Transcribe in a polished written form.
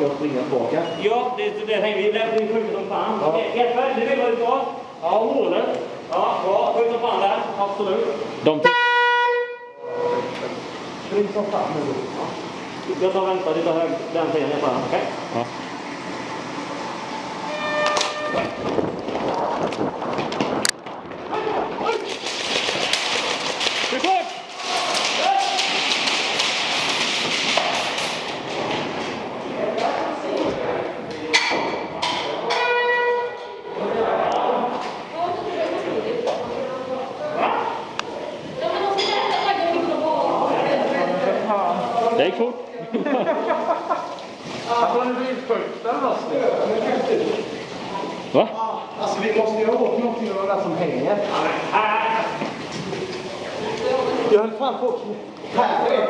Jag springer tillbaka. Ja, det hänger vi. Det blir skjuter som fan. Ja. Jesper, det vill vara ute. Ja, målet. Ja, bra. Skjut som fan där. Absolut. Spring som fan nu. Jag tar och väntar lite hög den tiden. Okej? Ja. Det gick fort. Har du blivit sjukt eller vad? Va? Alltså vi måste göra åt någonting av det där som hänger. Jag höll fan på. Här är